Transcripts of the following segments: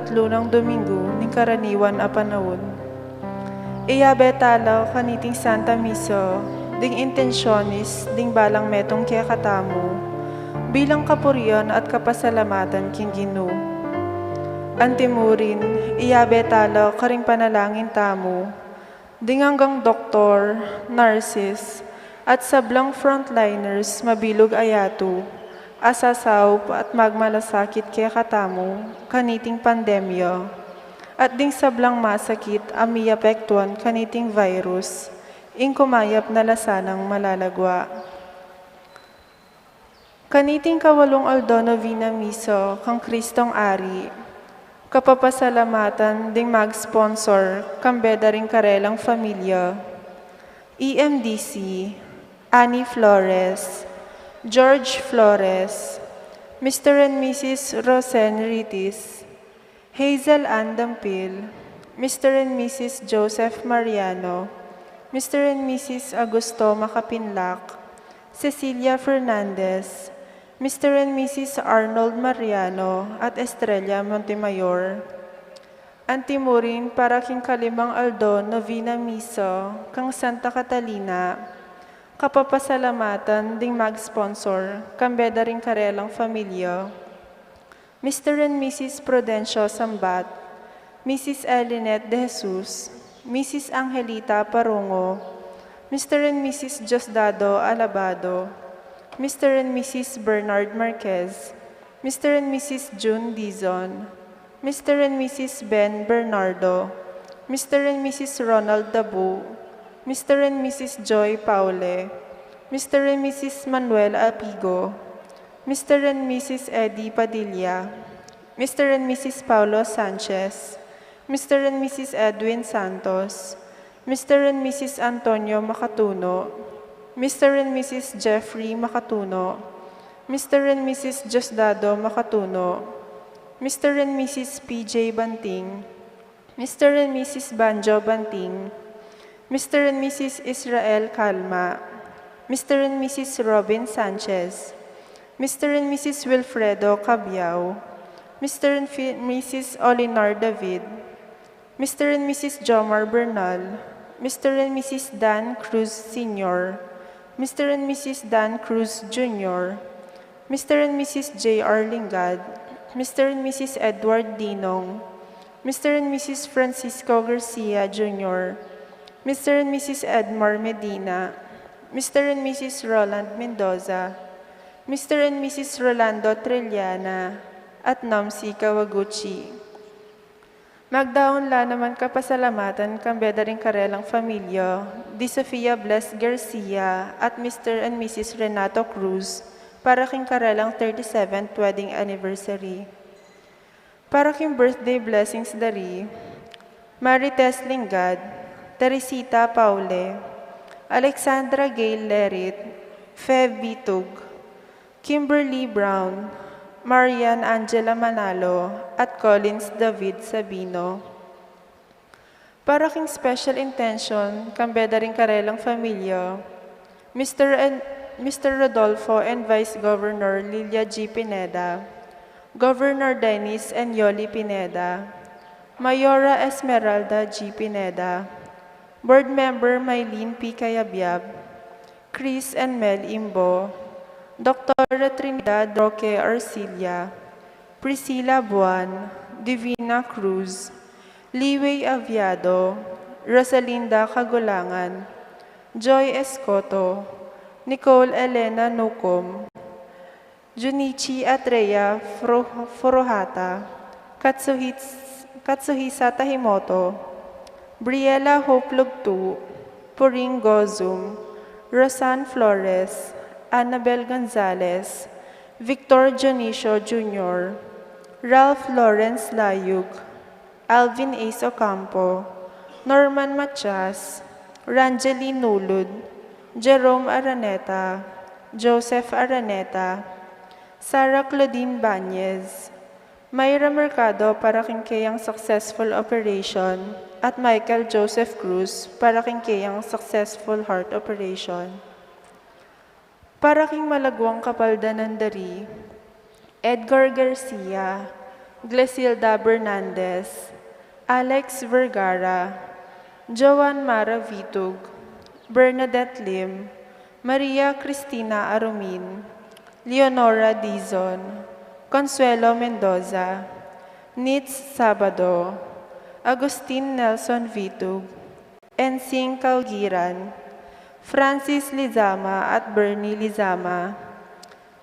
ikatlo ng Domingo ning karaniwan a panahon. Iyabetala kaniting Santa Misa, ding intensyonis, ding balang metong kaya katamo, bilang kapurian at kapasalamatan king Ginoo. Antimurin, iyabetala karing panalangin tamo, ding hanggang doktor, nurses, at sablang frontliners mabilog ayato, asasaw at magmalasakit kaya katamo, kaniting pandemya, at ding sablang masakit amiyapektuan kaniting virus, ing kumayap na lasanang malalagwa. Kaniting kawalong aldaw Novena Misa kang Kristong Ari, kapapasalamatan ding mag-sponsor kambeda ring karelang familia, EMDC, Annie Flores, George Flores, Mr. and Mrs. Rosen Ritis, Hazel Ann Dampil, Mr. and Mrs. Joseph Mariano, Mr. and Mrs. Augusto Macapinlac, Cecilia Fernandez, Mr. and Mrs. Arnold Mariano at Estrella Montemayor. Antimurin para king kalimang aldo Novena Misa kang Santa Catalina, kapapasalamatan ding mag-sponsor kambeda ring karelang familia, Mr. and Mrs. Prudencio Sambat, Mrs. Elinette De Jesus, Mrs. Angelita Parungo, Mr. and Mrs. Diosdado Alabado, Mr. and Mrs. Bernard Marquez, Mr. and Mrs. June Dizon, Mr. and Mrs. Ben Bernardo, Mr. and Mrs. Ronald Dabu, Mr. and Mrs. Joy Paule, Mr. and Mrs. Manuel Apigo, Mr. and Mrs. Eddie Padilla, Mr. and Mrs. Paulo Sanchez, Mr. and Mrs. Edwin Santos, Mr. and Mrs. Antonio Macatuno, Mr. and Mrs. Jeffrey Macatuno, Mr. and Mrs. Diosdado Macatuno, Mr. and Mrs. PJ Banting, Mr. and Mrs. Banjo Banting, Mr. and Mrs. Israel Calma, Mr. and Mrs. Robin Sanchez, Mr. and Mrs. Wilfredo Cabiao, Mr. and Mrs. Olinar David, Mr. and Mrs. Jomar Bernal, Mr. and Mrs. Dan Cruz Sr., Mr. and Mrs. Dan Cruz Jr., Mr. and Mrs. J.R. Lingad, Mr. and Mrs. Edward Dinong, Mr. and Mrs. Francisco Garcia Jr., Mr. and Mrs. Edmar Medina, Mr. and Mrs. Roland Mendoza, Mr. and Mrs. Rolando Trilliana, at Namsi Kawaguchi. Magdaunla naman kapasalamatan kambeda ring karelang familia, Di Sofia Bless Garcia at Mr. and Mrs. Renato Cruz para king karelang 37th wedding anniversary. Para king birthday blessings dari, Marites Lingad, Teresita Paule, Alexandra Gail Lerit, Feb Bitug, Kimberly Brown, Marian Angela Manalo, at Collins David Sabino. Para king special intention, kambeda ring karelang familia, Mr. Rodolfo and Vice Governor Lilia G. Pineda, Governor Dennis and Yoli Pineda, Mayora Esmeralda G. Pineda, Board Member Mylene P. Cayabyab, Chris and Mel Imbo, Dr. Trinidad Roque Arcilia, Priscilla Buan, Divina Cruz, Liway Aviado, Rosalinda Cagulangan, Joy Escoto, Nicole Elena Nucom, Junichi Atreya Furuhata, Katsuhisa Tahimoto, Briella Hope Lugtu, Puring Gozum, Rosan Flores, Annabel Gonzalez, Victor Dionisio Jr., Ralph Lawrence Layug, Alvin Ace Ocampo, Norman Matias, Ranjeli Nulud, Jerome Araneta, Joseph Araneta, Sarah Claudine Banez, Mayra Mercado para kinkayang successful operation, at Michael Joseph Cruz para kinkayang successful heart operation. Para king malagwang kapaldanan dari, Edgar Garcia, Glesilda Bernandez, Alex Vergara, Joan Mara Vitug, Bernadette Lim, Maria Cristina Arumin, Leonora Dizon, Consuelo Mendoza, Nitz Sabado, Agustin Nelson Vitug, Ensing Calgiran, Francis Lizama at Bernie Lizama,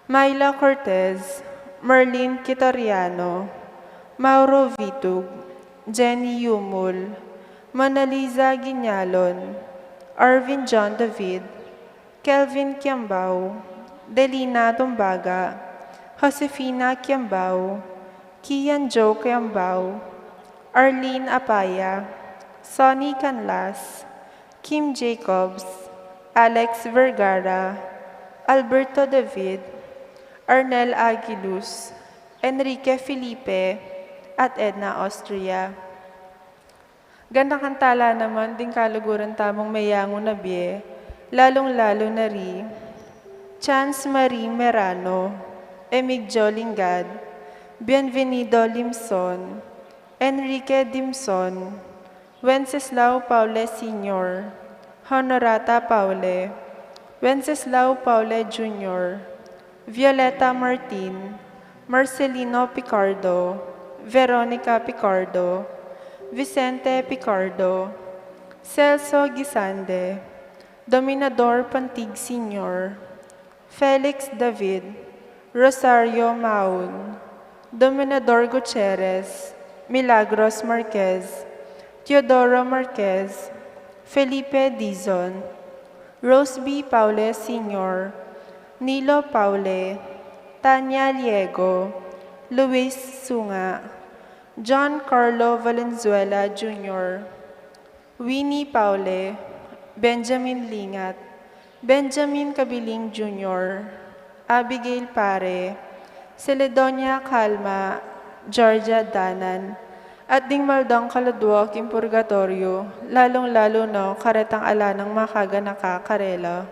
Myla Cortez, Merlin Kitoriano, Mauro Vitug, Jenny Yumul, Mona Lisa Guiñalon, Arvin John David, Kelvin Kiambao, Delina Dumbaga, Josefina Kiambao, Kian Joe Kiambao, Arlene Apaya, Sonny Canlas, Kim Jacobs, Alex Vergara, Alberto David, Arnel Aguiluz, Enrique Felipe, at Edna Austria. Gandang kantala naman din kaluguran tamong mayango na biye, lalong-lalo na ri, Chance Marie Merano, Emigdio Lingad, Bienvenido Limson, Enrique Dimson, Wenceslao Paule Sr., Honorata Paule, Wenceslao Paule Jr., Violeta Martin, Marcelino Picardo, Veronica Picardo, Vicente Picardo, Celso Gisande, Dominador Pantig Sr., Felix David, Rosario Maun, Dominador Gutierrez, Milagros Marquez, Teodoro Marquez, Felipe Dizon, Rose B. Paule Sr., Nilo Paule, Tanya Liego, Luis Sunga, John Carlo Valenzuela Jr., Winnie Paule, Benjamin Lingat, Benjamin Kabiling Jr., Abigail Pare, Celedonia Calma, Georgia Danan, at ding maldang kaladwak in purgatorio, lalong-lalo no karetang ala ng makaganaka karela.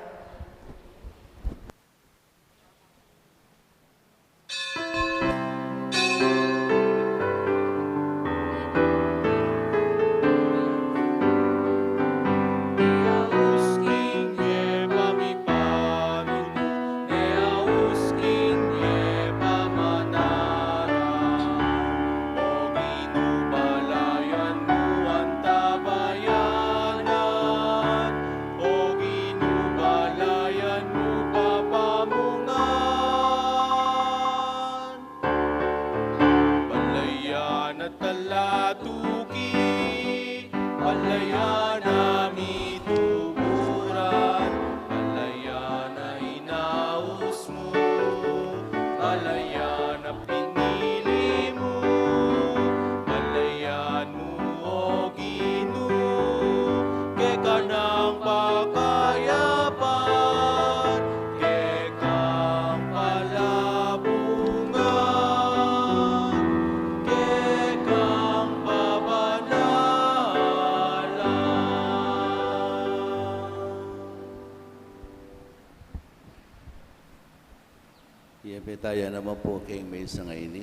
Tayo naman po kay may sa ngayon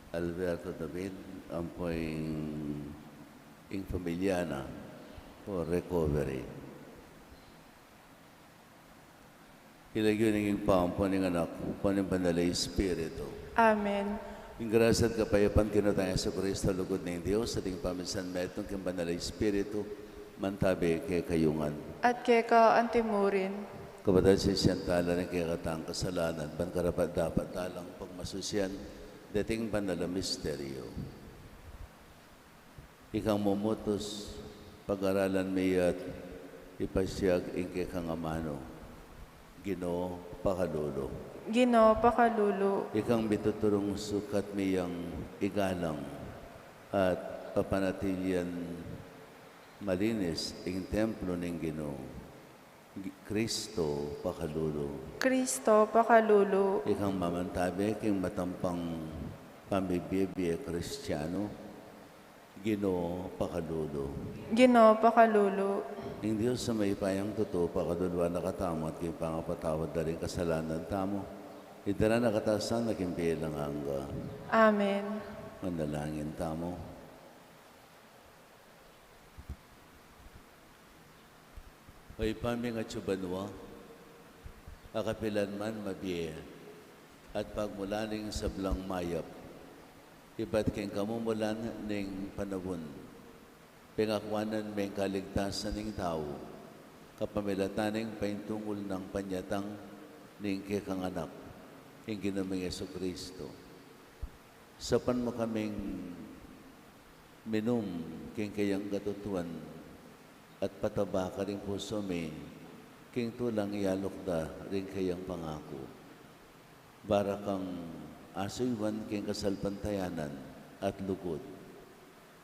Alberto David, ang po yung pamilya na for recovery. Hilagyo ng pampo ng anak, po ng Banalay Espiritu. Amen. Yung grasya at kapayapan kinataya sa Kristo, lugod ng Diyos, ating pamisan metong kang Banalay Espiritu, mantabi kay kayungan. At kay ka antimurin. Kapatid sa siyantala ng kikatang kasalanan, ban karapat dapat talang pagmasusyan, dating banala misteryo. Ikang mumutos, pag-aralan mayat, ipasyag ingke kang amano, Ginoo pakalulo. Ginoo pakalulo. Ikang bituturong sukat miyang igalang at papanatilyan malinis ang templo ng Ginoo. Kristo pakalulo. Kristo pakalulo. Ikang mamantabi king matampang pamibibye Kristiyano, Ginoo pakalulo. Ginoo pakalulo. Ang Diyos sa may payang totoo, pakadulwa nakatamo at king pangapatawad na rin kasalanan tamo, Idara na katasan, naging bilang hangga. Amen. Manalangin tamo. Hoy paming at subanwa, akapilan man mabiye, at pagmulaning sablang mayap, iba't king kamumulan ning panabon, pingakwanan may kaligtasan ning tao, kapamilataning paintungol ng panyatang ning kikang anak, ing ginaming Jesucristo. Sapan mo kaming minum king kayang katutuan, at pataba ka rin puso may, king tulang ialok da rin kayang pangako. Bara kang asuywan king kasalpantayanan at lugod,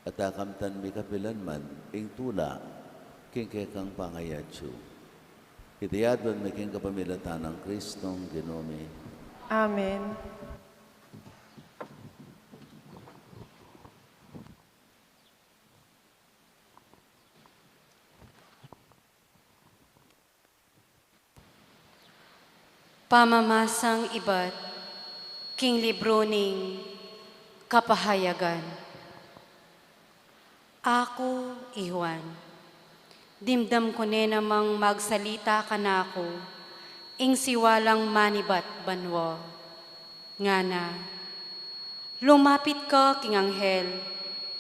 at akamtan mi kapilan man, ing tula, king kayang pangayatso. Itiyadwan may king kapamilatan ng Kristong Ginome. Amen. Pamamasang iba't king libro ning kapahayagan. Ako, Iwan, dimdam ko ne namang magsalita ka na ako, ing siwalang manibat banwa. Ngana, lumapit ka king anghel,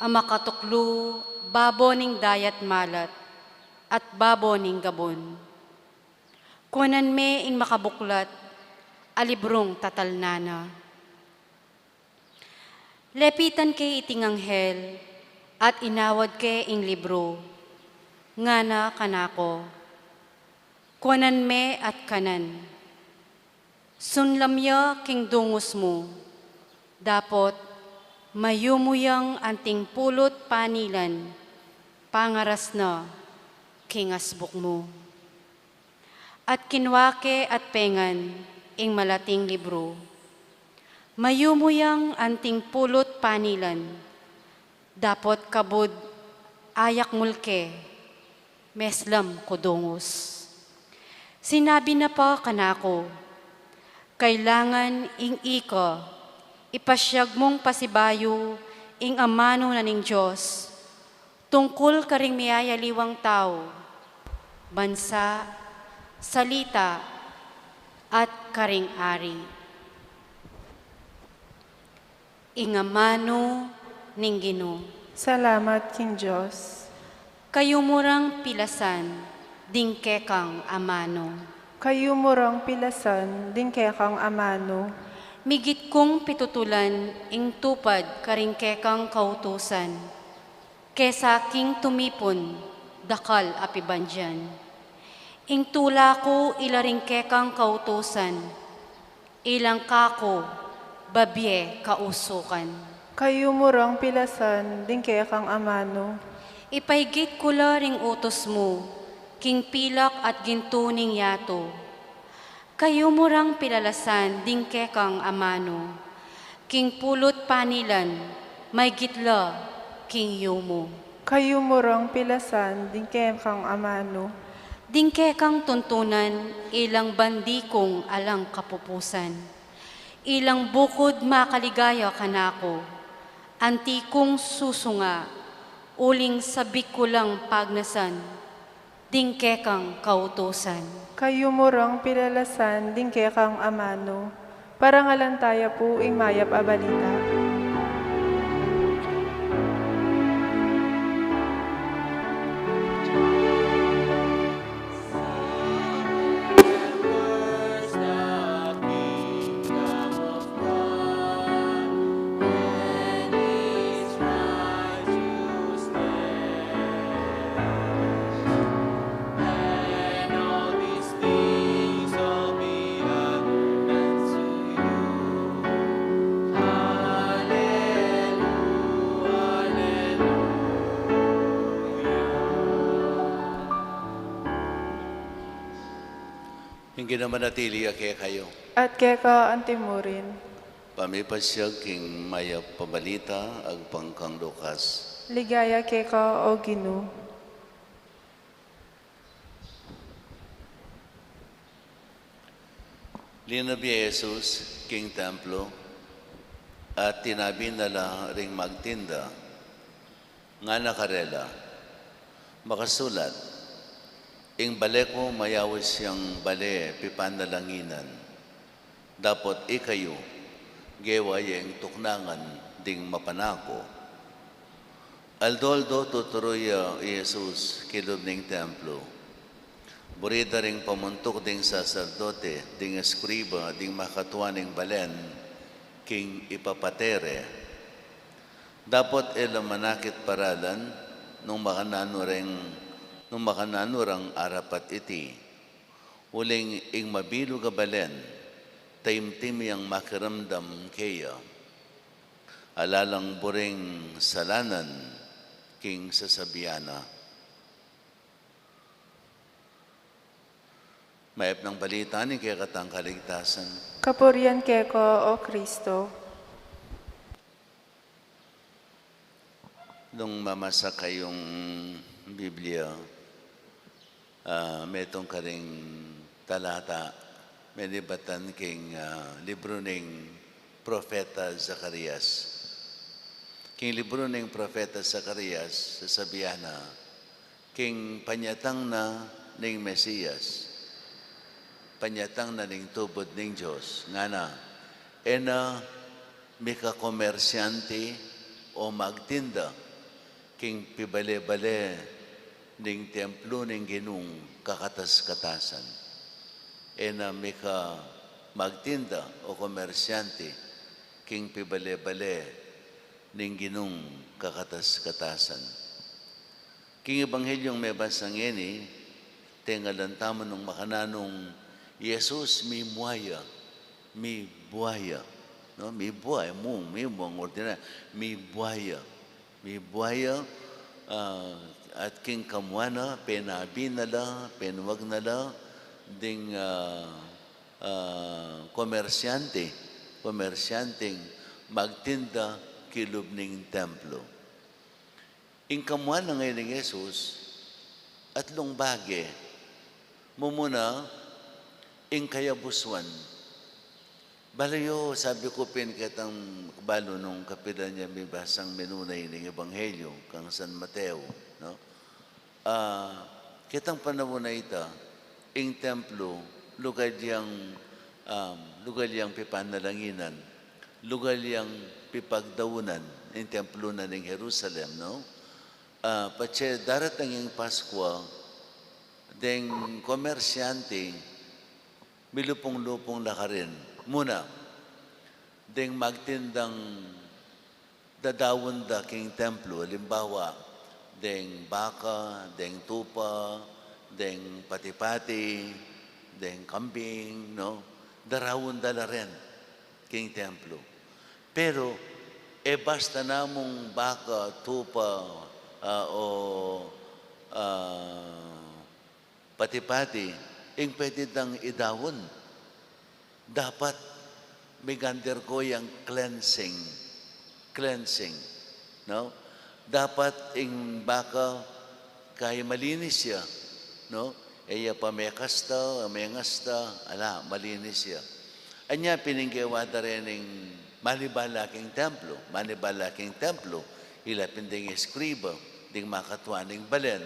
ang makatuklo, babo ning dayat malat, at babo ning gabon. Kunan me ing makabuklat, alibrong tatalnana. Lepitan kay iting anghel, at inawad kay ing libro, ngana kanako. Kunan me at kanan. Sunlamya king dungos mo, dapot mayumuyang anting pulot panilan, pangaras na king asbuk mo. At kinwake at pengan, ing malating libro. Mayumuyang anting pulot panilan, dapot kabud ayak mulke, meslam kudungos. Sinabi na pa kanako, kailangan ing ika, ipasyag mong pasibayo, ing amano na ning Diyos, tungkol karing miyayaliwang tao, bansa, salita, at karing-ari. Ingamano ning Ginoo. Salamat, King Diyos. Kayo murang pilasan, dingkekang amano. Kayo murang pilasan, dingkekang amano. Migit kong pitutulan, ing tupad karingkekang kautusan. Kesa king tumipon, dakal apibandyan. Ing tula ko ilaringkekang kautusan, ilang kako, babye kausukan. Kayo murang pilasan, dingkekang amano. Ipaigit ko ring utos mo, king pilak at gintuning yato. Kayo murang pilalasan, dingkekang amano. King pulot panilan, may gitla, king yumo. Kayo murang pilasan, dingkekang amano. Dingkekang tuntunan, ilang bandikong alang kapupusan. Ilang bukod makaligaya kanako, antikong susunga, uling sabik ko lang pagnasan, dingkekang kautusan. Kayo murang pilalasan, dingkekang amano. Parangalan tayo po, ing mayap abalita. Hindi naman natili kaya kayo. At keka antimurin. Pamipasyag king maya pabalita ag pangkang Lukas. Ligaya keka o Ginoo. Linabia Jesus, King Templo, at tinabi nala ring magtinda, nga nakarela, makasulat, ing bale ko mayawis siyang bale, pipanalanginan, dapat ikayo, gewayeng tuknangan, ding mapanako. Aldoldo tuturoy Jesus, kilob ning templo, burida ring pamuntok ding sacerdote, ding eskriba, ding makatuan ning balen, king ipapatere. Dapat manakit paralan nung makananurang arapat iti. Uling ing mabilo ga balen, taimtim yang makiramdam kaya. Alalang buring salanan, king sasabiana. Maep ng balita ni kaya katang kaligtasan. Kapurian keko, O Kristo. Nung mamasa kayong Biblia, metong karing talata, medibatan king libro ning Propeta Zacarias. King libro ning Propeta Zacarias, sasabihan na, king panyatang na ning Mesiyas, panyatang na ning tubod ning Diyos, nga na, mika komersyante o magtinda, king pibale-bale ning templo ning Ginung kakatas-katasan. Mika magtinda o komersyante, king pibale-bale ning Ginung kakatas-katasan. King Ebanghelyong may basang ini, tengalan tamo nung makananong Jesus mi buaya, no? Mi buaya, mi buang ordinary, mi buaya, at king kamuana, penabi nala, penwag nala, ding komersyanteng magtinda kilob ning templo. Ing kamuana ngayon ng Jesus, at long bage, mumuna, ing kayabuswan. Balayo, sabi ko pinakitang balo nung kapilan niya may basang menunay ng Ebanghelyo, kang San Mateo. No? Kitang panahon na ita, ing templo, lugar yang pipanalanginan, lugar yang pipagdaunan, ing templo na ng Jerusalem. No? Patse daratang yung Paskwa, deng komersyante, milupong-lupong lakarin. Muna, deng magtindang dadawon da king templo, halimbawa, deng baka, deng tupa, deng pati-pati, deng kambing, no? Darawon da la rin king templo. Pero, basta namong baka, tupa, pati-pati, ing pwede dang idawon. Dapat may undergo yung cleansing. No? Dapat ing baka kaya malinis siya. No? Iya pa may kasta, malinis siya. Anya pininggawa da rin ng manibalaking templo. Ilapin ding eskriba, ding makatuaning balen,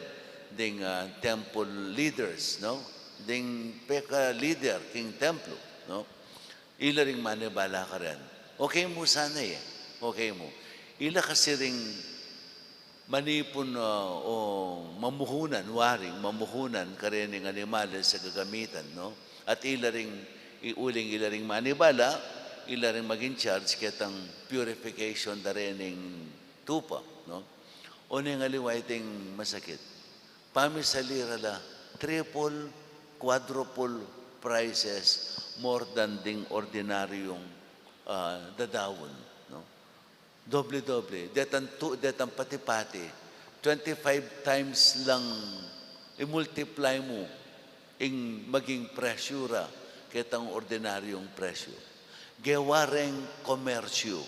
ding temple leaders, no? Ding peka leader, king templo, no? Ila ring manibala ka rin. Okay mo sana Okay mo. Ila kasi ring manipon o mamuhunan ka rin ng animales sa gagamitan, no? At ila ring manibala, ila ring maging charge kitang purification da rin ng tupa, no? O nang aliwaiting masakit. Pamisalira la, triple, quadruple prices more than ding ordinaryong dadawon. No? Doble-doble. Detan pati-pati. 25 times lang i-multiply mo ing maging presyura kitang ordinaryong presyo. Gewareng komersyo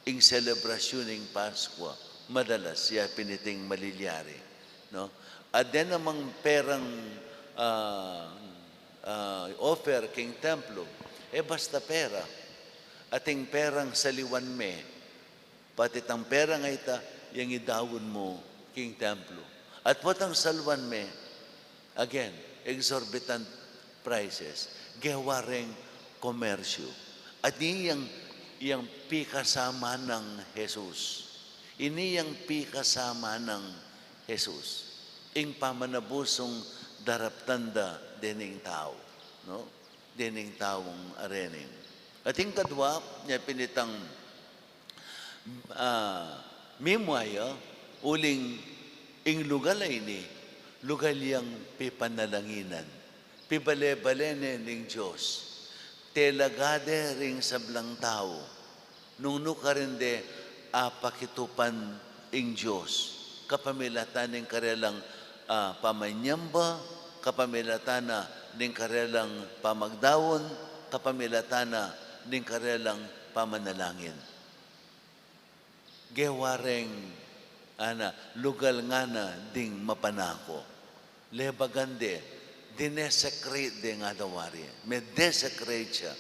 ing selebrasyon ng Paskwa, madalas siya piniting malilyari. No? At din namang perang offer king templo, basta pera. Ating perang saliwan me, pati tang pera nga ita, yung idawon mo king templo. At watang salwan me, again, exorbitant prices, gawaring komersyo. At iyang pikasama ng Jesus. Iniyang pikasama ng Jesus. Ing pamanabusong daraptanda dening tao. No? Dening taong arening. At ing kadwa, niya pinitang mimwaya, uling ing lugalay ni, lugal yang pipanalanginan. Pibale-balene ning Diyos. Telagade ring sablang tao. Nung nukarinde, apakitupan ing Diyos. Kapamilatan ning karelang pamanyamba, kapamilatan na ning karelang pamagdawon, kapamilatan na ning karelang pamanalangin. Gewareng lugal nga na ding mapanako. Lebagande, dinesecrate de nga dawari. May desecrate siya.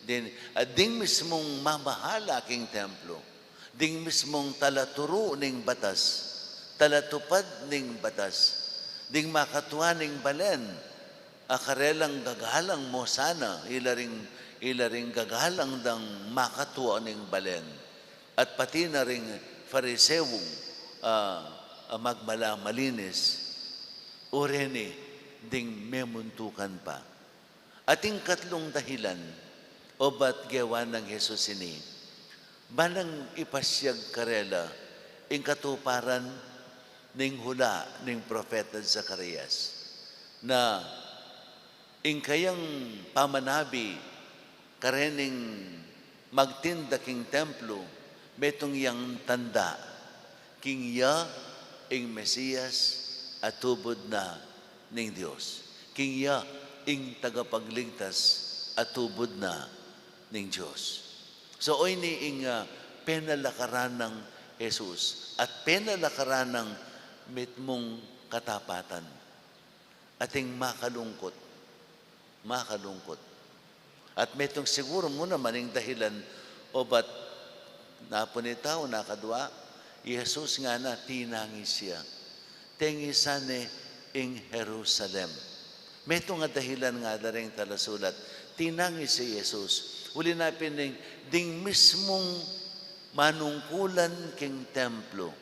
Ding mismong mamahala king templo. Ding mismong talaturo ning batas. Talatupad ning batas. Ding makatuwa ning balen. Akarelang gagalang mo sana. Ilaring gagalang dang makatuwa ning balen. At pati na ring farisewong magmala malinis. Ureni, ding memuntukan pa. Ating katlong dahilan, o ba't gawa ng Jesus ini, banang ipasyag karela, ing katuparan ning hula ning Propeta Zacarias, na ing kayang pamanabi, karening magtinda king templo, metong yang tanda, king ya ing Mesiyas at tubod na ning Diyos. King ya ing tagapagligtas at tubod na ning Diyos. So oy ni ing penalakaran ng Jesus at penalakaran ng mitmong katapatan. Ating makalungkot. Makalungkot. At metong siguro mo naman ing dahilan o ba't napunitaw, nakadwa, Jesus nga na tinangis siya. Tengisane ing Jerusalem. Meto nga dahilan nga daring talasulat, tinangis si Jesus. Uli na pining, ding mismong manungkulan king templo.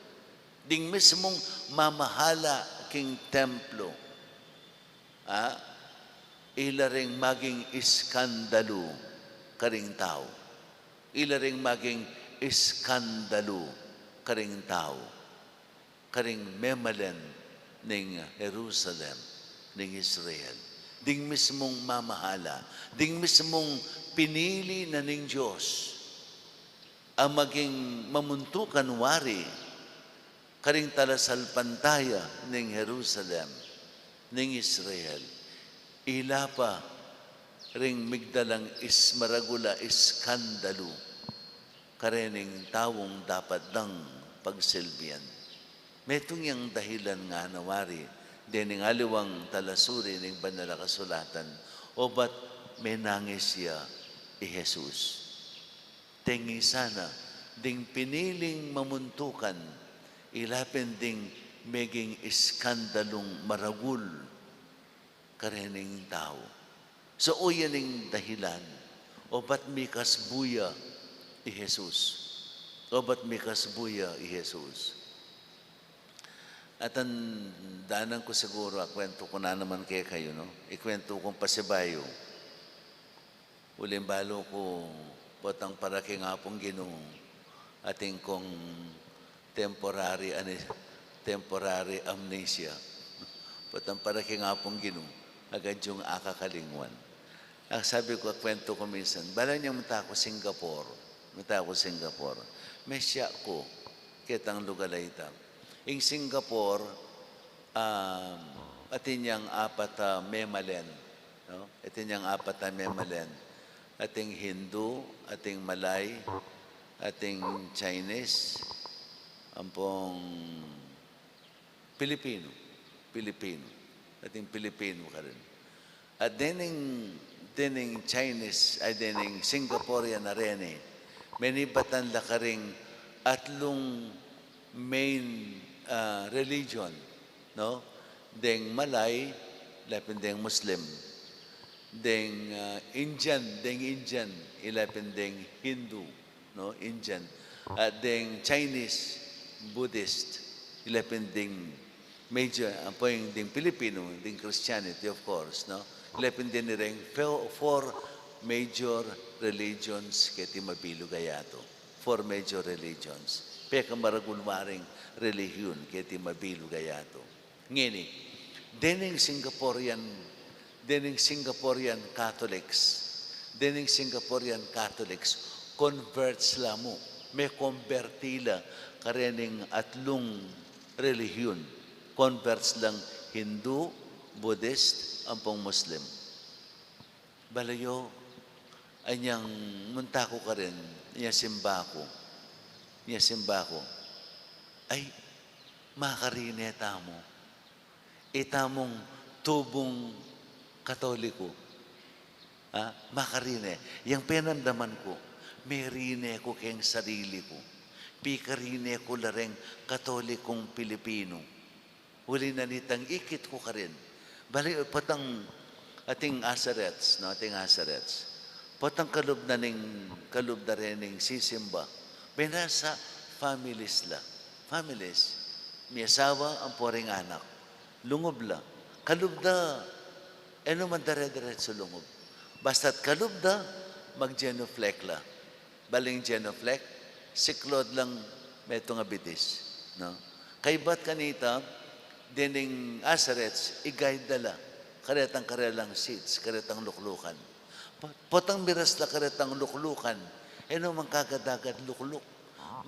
Ding mismong mamahala king templo. Ilaring maging iskandalo karing tao. Ilaring maging iskandalo karing tao. Karing memalen ning Jerusalem, ning Israel. Ding mismong mamahala, ding mismong pinili na ning Diyos ang maging mamuntukan wari karing talasalpantaya ning Jerusalem, ning Israel. Ila pa ring migdalang maragula iskandalo karening tawong dapat lang pagsilbihan. Metong yung dahilan nga nawari, dining aliwang talasuri ng banal na kasulatan, o ba't menangis siya Jesus. Tingi sana, ding piniling mamuntukan, ilapin ding meging iskandalong maragul karening tao. So o yan ang dahilan, o ba't may kasbuya Jesus? O ba't may kasbuya Jesus? At ang danan ko siguro, kwento ko na naman kayo, no? Ikwento kong pasibayo. Ulimbalo ko, potang paraking apong Ginoo, ating kong temporary amnesia. Potang paraking apong Ginoo, agad yung akakalingwan. Ang sabi ko, kwento ko minsan, bala niyang mata ko Singapore. May siya ko, kitang lugalay ita. In Singapore, atin niyang apat memalen. No? Atin niyang apat memalen. Ating Hindu, ating Malay, ating Chinese, ampong Pilipino. Ating Pilipino ka rin. At dining Chinese, ay dining Singaporean na rin eh. Manibatan la ka ring atlong main religion, no? Deng Malay, lapin deng Muslim. Deng Indian, ilapin deng Hindu, no? Indian. At deng Chinese, Buddhist, ilapin deng major, po yung ding Filipino, ding Christianity, of course, no? Ilapin din ni ring four major religions kiti mabilo gayato. Four major religions. Peka maragulmaring religion kiti mabilo gayato. Ngini, dening Singaporean Catholics, converts la mo. May convertila karening atlong relihiyon. Converts lang Hindu, Buddhist, ampong Muslim. Balayo, anyang muntako ka rin, niya simbako. Ay, makarineta mo. Itamong tubong Katoliko. Makarine. Yang penamdaman ko, may rine ko keng sarili ko. Pikarine ko lareng Katolikong Pilipino. Huli na nitang ikit ko ka rin. Bali, patang ating asarets, no? Ating asarets. Patang kalub na rin ng sisimba. Binasa families la. Families. May asawa ang poring anak. Lungob la. Kalub da. Ano man dare-diretso lungob. Basta't kalub da, mag-genuflect la. Baling genuflect, siklod lang meto nga bitis. No? Kay ba't kanita, dining asarets, i-guide dala. Karetang karelang seats, karetang luklukan. Potang miras la karetang luklukan, ano man kagadagad lukluk.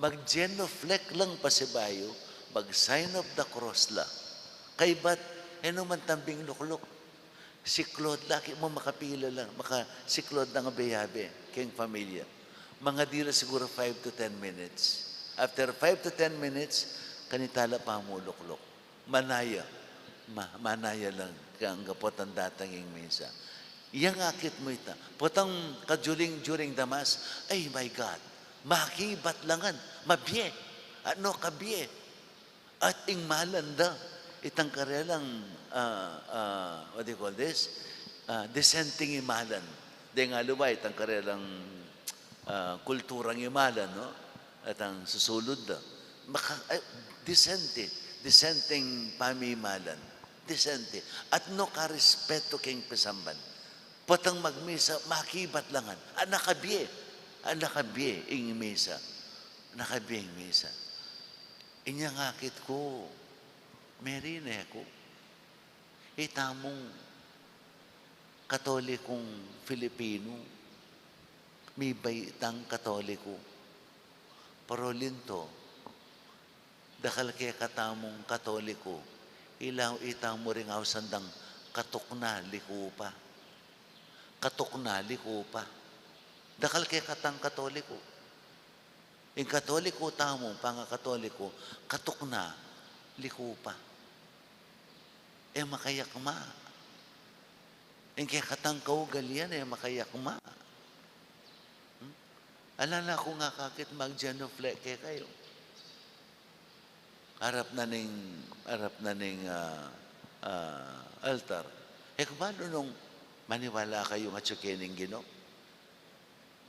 Mag-genuflect lang pa si bayo, mag-sign of the cross la. Kay ba't, ano man tambing lukluk. Siklod, laki mo makapila lang, makasiklod ng abeyabe, keng pamilya. Mga dila siguro 5 to 10 minutes. After 5 to 10 minutes, kanitala pa mo lukluk. Manaya lang, kang gapot ang datanging misa. Iyang akit mo ita. Potang kajuling-juring damas, ay my God, makibat langan, mabye, ano kabye, at ingmalanda, itang karelang, what do you call this? Dissenting imalan. Di nga luway, itang karelang kulturang imalan, no? At ang susulod na. Dissenting pamimalan. Disente. At no karespeto keng pesamban. Patang magmisa, makibat langan. Nakabye ing misa. Nakabye ing misa. Inya ngakit ko, merine ko. Itamong Katolikong Filipino, may baitang Katoliko. Parolinto, dakal kaya katamong Katoliko, ilaw itang mo rin sandang katukna likupa. Katukna likupa. Dakal kaya katang Katoliko. Yung Katoliko tamong, panga-Katoliko, katukna likupa. Makayakma. Yung kaya katang kaugalian, makayakma. Alala ko nga kakit mag-genuflect kayo. Harap na ning altar. Kung paano nung maniwala kayo nga tsukening Gino?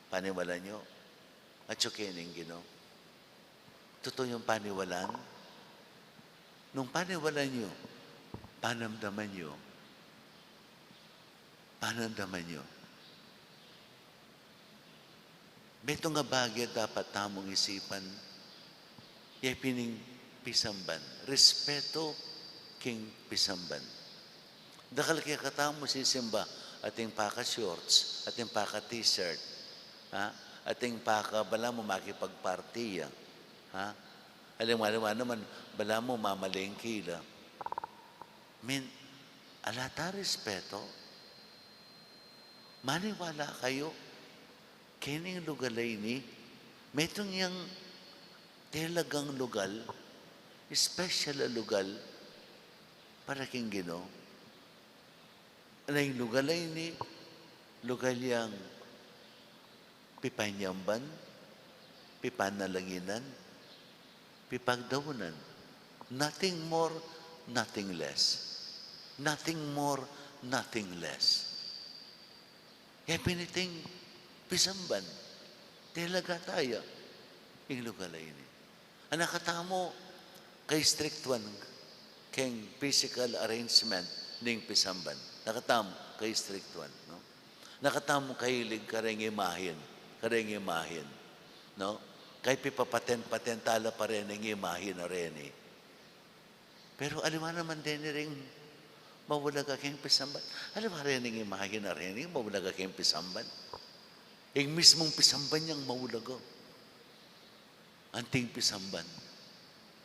Paniwala nyo? Nga tsukening Gino? Totoo yung paniwalaan? Nung paniwala nyo, panamdaman nyo. Beto nga bagay dapat tamong isipan, pining pisamban. Respeto king pisamban. Dakal kaya katamo sisimba, ating paka-shorts, ating paka-t-shirt, ating paka-bala mo makipagpartiya, alam naman, bala mo mamalengki la. Alata respeto. Maniwala kayo, kining lugalay ni, may itong yung talagang lugal, special lugal, para king Gino. na yung lugalay ni, lugal yang pipanyamban, pipanalanginan, pipagdaunan. Nothing more, nothing less. Nothing more, nothing less. Kaya piniting pisamban, talaga tayo, yung lugalay ni. Anak katamo, kay strict one, kay physical arrangement ning pisamban. Nakatamo, kay strict one. No? Nakatamo kahilig kareng imahin. No? Kay pipapaten-patentala pa rin ang imahin na rin eh. Pero aliman naman din rin mawala ka kayong pisamban. Aliman rin ang imahin na rin eh, mawala ka kayong pisamban. Yung mismong pisamban niyang mawala ka. Anting pisamban.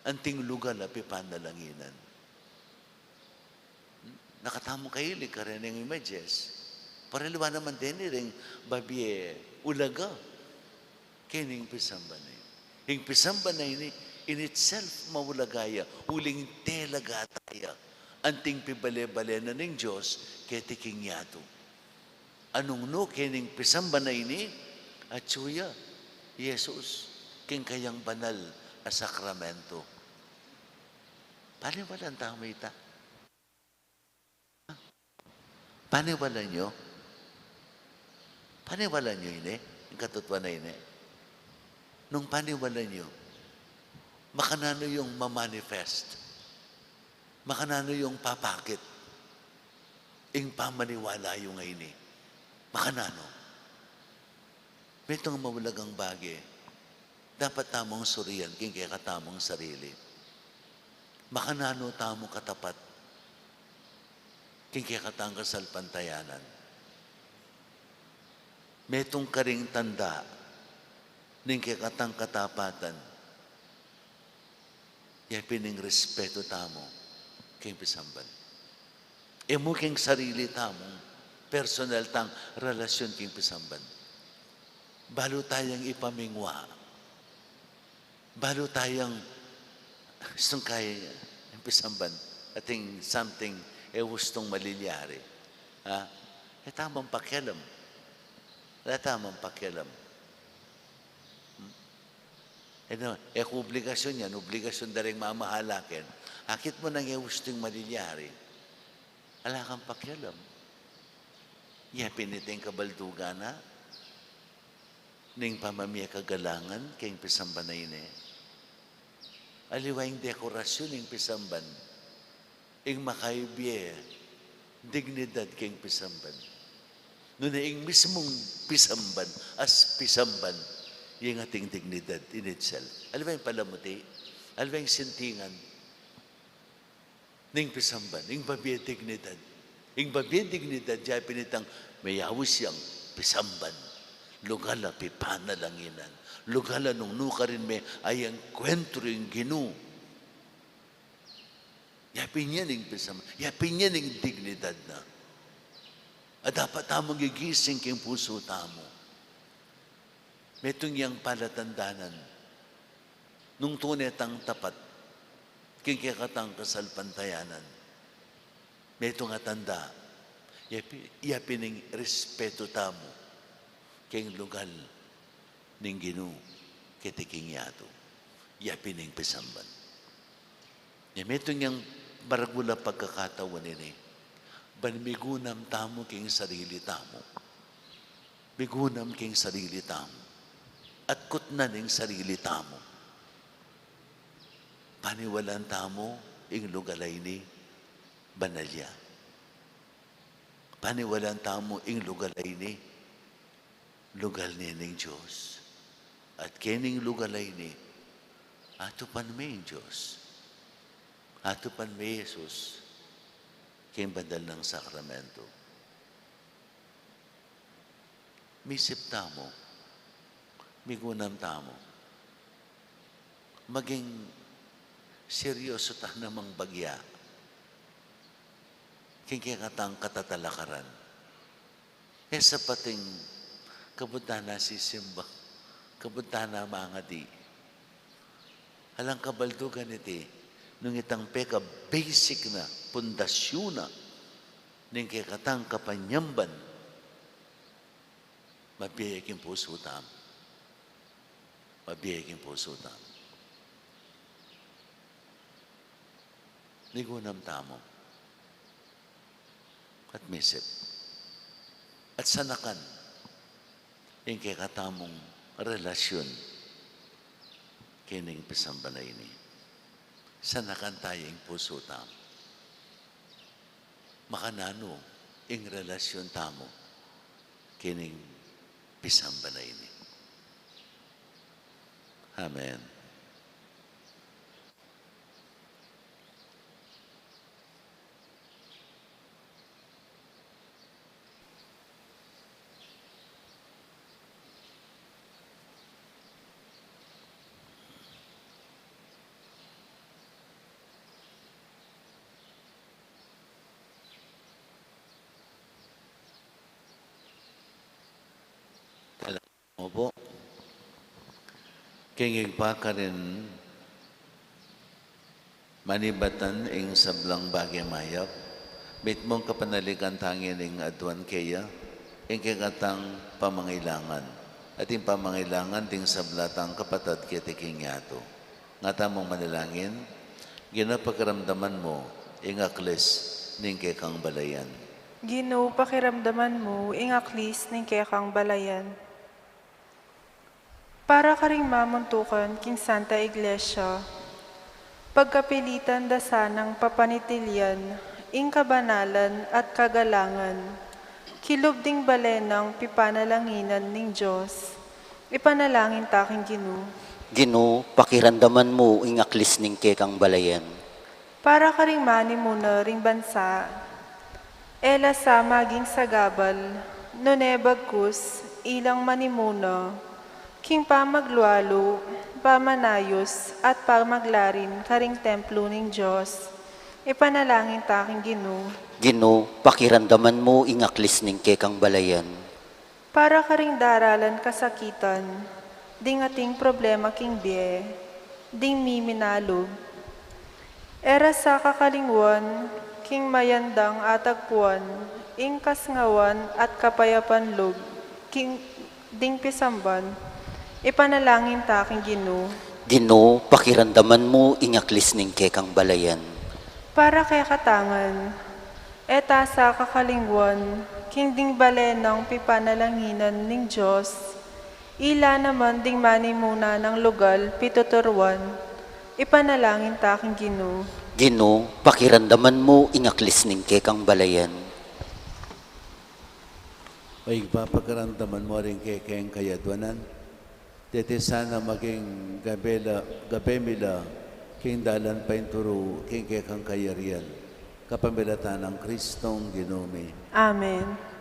Anting lugar na pipanalanginan. Nakatamo kahilig ka rin ng images. Paraliwa naman din rin babye ulaga. Kining pisamban na yun. Yung pisamban na yun, in itself mawulagaya, uling telegataya, anting pibale-bale na ng Diyos, ketiking yato. Anong no, kining pisamban na yun, at suya, Jesus, king kayang banal a sakramento. Paniwalan tama ita? Paniwalan nyo? Paniwalan nyo yun yung katutwa na yun Nung paniwalan nyo, makanano yung mamanifest, makanano yung papakit, yung pamaniwala yung ngayon makanano. May itong mawalagang bagay, dapat tamong suriyan, king kaya katamong sarili. Makanano tamong katapat, king kaya katang kasalpantayanan. May itong karing tanda, ning katang katapatan, ya pining respeto tamo, king pisamban. Emo king sarili tamong, personal tang relasyon king pisamban. Balo tayang ipamingwa, balo tayang sungkay yung pisamban, ating something gustong malilyari. Ha? Tamang pakialam. Tamang pakialam. Kung obligasyon yan, obligasyon na rin mamahalakin. Akit mo nang gustong malilyari. Ala kang pakialam. Piniting kabalduga na, ning pamamiya kagalangan, kayong pisamban na yun Aliwayang dekorasyon ng pisamban, ing makaibye, dignidad kayong pisamban. Noon ing mismong pisamban, as pisamban, yung ating dignidad in itself. Alam mo yung palamuti? Alam mo yung sintingan? Ning pisamban, ning babiya dignidad. Ing babiya dignidad, diya pinitang mayawis yang pisamban. Lugala pipanalanginan. Lugala nung nuka rin may ayang kwento rin ginu. Yapin niya ning pisamban. Yapin niya ning dignidad na. At dapat tamang gigising king puso tamo. Metong yang palatandanan, nung tunetang tapat, kikikatang kasalpantayanan, metong atanda, yapining respeto tamo, king lugal, ning ginu, kitiking yato, yapining pisamban. Metong yang baragula pagkakatawan ini, banmigunam tamo king sarili tamo, bigunam king sarili tamo, at kutnan ng sarili tamo. Paniwalan tamo, ing lugalay ni banalya. Paniwalan tamo, ing lugalay ni lugal ni ng Diyos. At kining lugalay ni, atupan may Diyos. Atupan may Jesus, king bandal ng sakramento. Misip tamo, migunam tamo. Maging seryoso ta namang bagya. Kikikatang katatalakaran. Sa pating kabunta na si Simba, kabunta na mga di. Alang kabaldugan iti, nung itang peka basic na, pundasyon na, ning kay katang kapanyamban, mabiyaging puso tam. Mabiyaging puso tam. Nigunam tamo. At misip. At sanakan, ing kay katamong relasyon, kining pisambanay ni. Sanakan tayong puso tam. Makanano, ing relasyon tamo, kining pisambanay ni. Amen. Alam mo po, kingig pa ka rin manibatan ing sablang bagay mayap, bit mong kapanaligan tangin ing aduan kaya, ing kikatang pamangailangan, at ing pamangailangan ting sablatang kapatad kitiking yato. Nga tamong manalangin, ginapagkaramdaman mo ing aklis ning kekang balayan. Ginoo, pakiramdaman mo, ingaklis ning kekang balayan. Para ka ring mamuntukan king Santa Iglesia, pagkapilitan dasanang papanitilyan, ing kabanalan at kagalangan, kilubding balenang pipanalanginan ning Diyos, ipanalangin taking Ginoo. Ginoo, pakiramdaman mo ing aklis ning kekang balayan. Para ka ring manimuna ring bansa, ela sa maging sagabal, nunebagkus, ilang manimuna, king pamaglualo, pamanayos, at pamaglarin karing templo ning Diyos. Ipanalangin taking Ginoo. Ginoo, pakiramdaman mo ing aklis ning kekang balayan. Para ka ring daralan kasakitan, ding ating problema king biye, ding miminalog. Era sa kakalingwan, king mayandang atagpuan, ing kasngawan at kapayapanlog, king ding pisamban, ipanalangin taking Ginoo. Ginoo, pakiramdaman mo ing aklis ning kekang balayan. Para kay katangan, eta sa kakalingwan, king ding balenang pipanalanginan ning Diyos, ila naman ding manimuna ng lugal pituturwan, ipanalangin taking Ginoo. Ginoo, pakiramdaman mo ing aklis ning kekang balayan. O ipapagkaramdaman mo rin kekeng kayadwanan, dito sana maging gabemila, king dalan pa turo, king kekang kayarian, kapamilatan ng Kristong Ginome. Amen.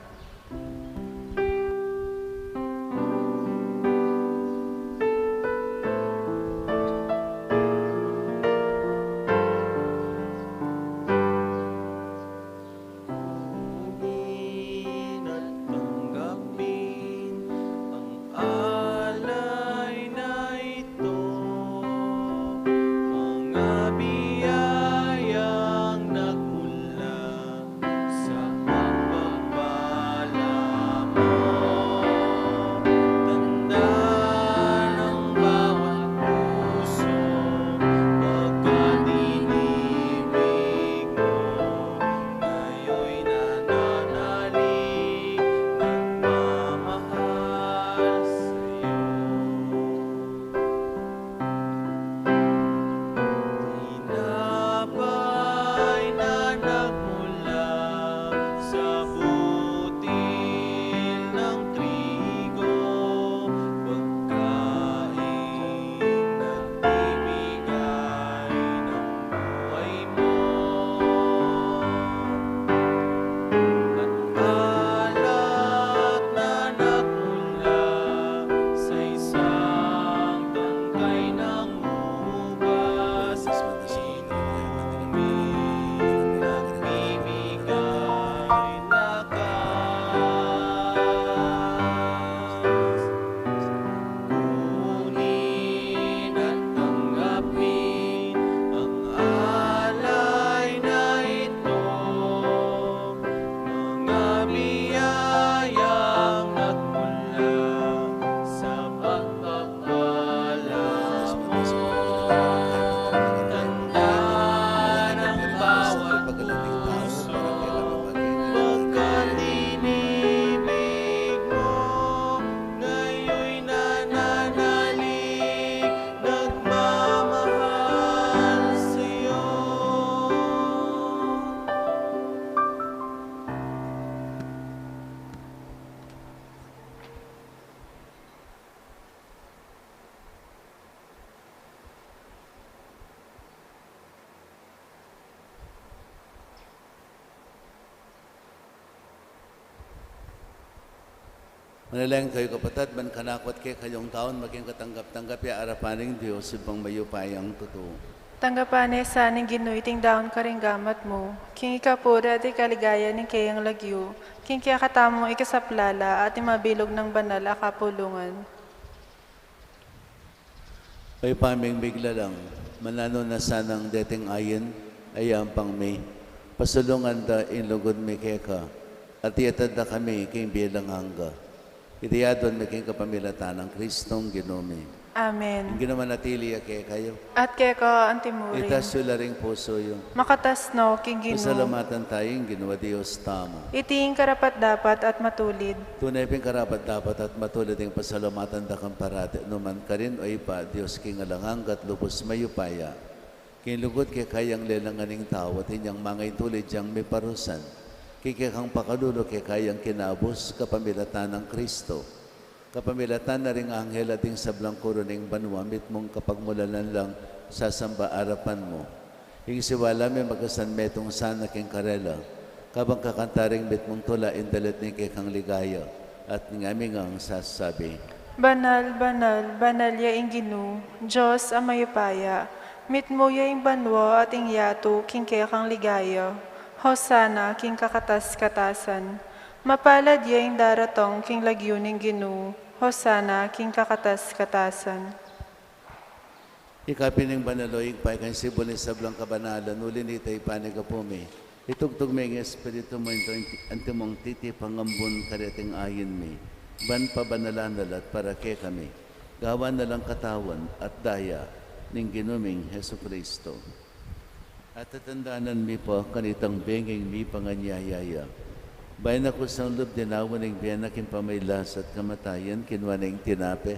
Manalangin kayo kapatid, man kanakwat kay kayong taon, maging katanggap-tanggap ya arapaning Diyos, ibang mayupayang totoo. Tanggapane sa ning ginuiting daon karinggamat mo, king ikapura at ikaligaya ning kayang lagyo, king kaya katamo ikasaplala at imabilog ng banal akapulungan. Ay paming bigla lang, manano na sanang dating ayin, ayang pang may, pasulungan da inlugod mi keka, at iatad da kami king bilang hangga. Itiyadon mi king kapamilatan ng Kristong Ginome. Amen. Hindi naman natili kay kayo. At kaya ka antimuring, Itas yung laring puso yung makatas no, king ginu, pasalamatan tayong ginawa Diyos tamo. iting karapat dapat at matulid. Tunay ping karapat dapat at matulad yung pasalamatan da kang parati. Numan ka rin o ipa, Diyos king alanganggat lubos mayupaya. Kinlugod kay kayang lelanganing tao at inyang mga itulid diyang may parusan. Kikikang pakalulo kay kayang kinabos kapamilatan ng Kristo. Kapamilatan na ring anghel ating sablang kuruning banwa, mit mong kapagmulalan lang sasamba arapan mo. Hingsiwala may magasan metong sana king karela, kabang kakantaring mit mong tula indalit ni kang ligaya, at ngaming ang sasabi. Banal, banal, banal ya ing ginu, Diyos ang mayupaya, mit mo ya ing banwa at ing yato, king kaya kang ligaya. Hosana, king kakatas-katasan. Mapalad ya ing daratong, king lagyo ning ginu. Hosana, king kakatas-katasan. Ikapining banaloy, paikan sibol ni sablang kabanalan, ulin itay panigapumi. Itugtog may espiritu mo ito, antimong titi pangambun kareting ayin mi. Ban pa banalalat para ke kami. Gawan na lang katawan at daya ning ginuming Heso Kristo. At tatandaanan mi po kanitang benging mi panganyayaya. Bayan ako sa loob dinawan ng biyanak yung pamaylas at kamatayan, kinwa na yung tinape.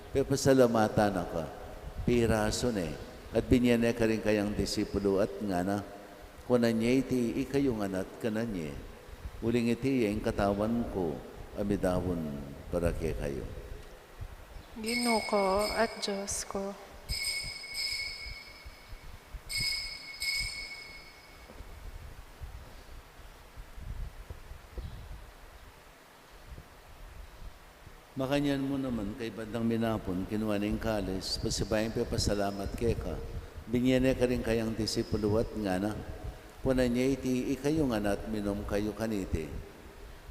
Pero pasalamatan ako, piraso na at binyane ka rin kayang disipulo at nga na, kunan niya iti ikayong anak kanan niya. Uling iti yung katawan ko, amidawon para kay kayo. Ginu ko at Diyos ko. Makanyan mo naman kay bandang minapon, kinuha na yung kalis, pasibayin pa pasalamat kay ka. Binyane ka rin kayang disipulo at nga na, punan niya iti ikayong anak minom kayo kanite.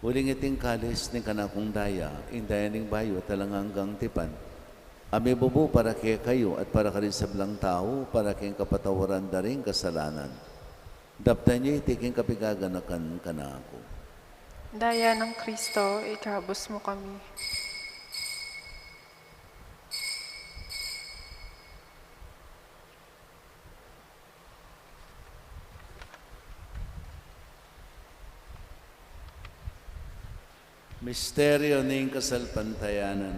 Uling iting kalis ni kanakong daya, indaya ning bayo talang hanggang tipan. Ami bubu para kay kayo at para ka rin sablang tao, para kayong kapatawaran da rin kasalanan. Dapta niya iti king kapigaganakan kanako. Daya ng Kristo, ikabos mo kami. Misteryo ning kasalpantayanan.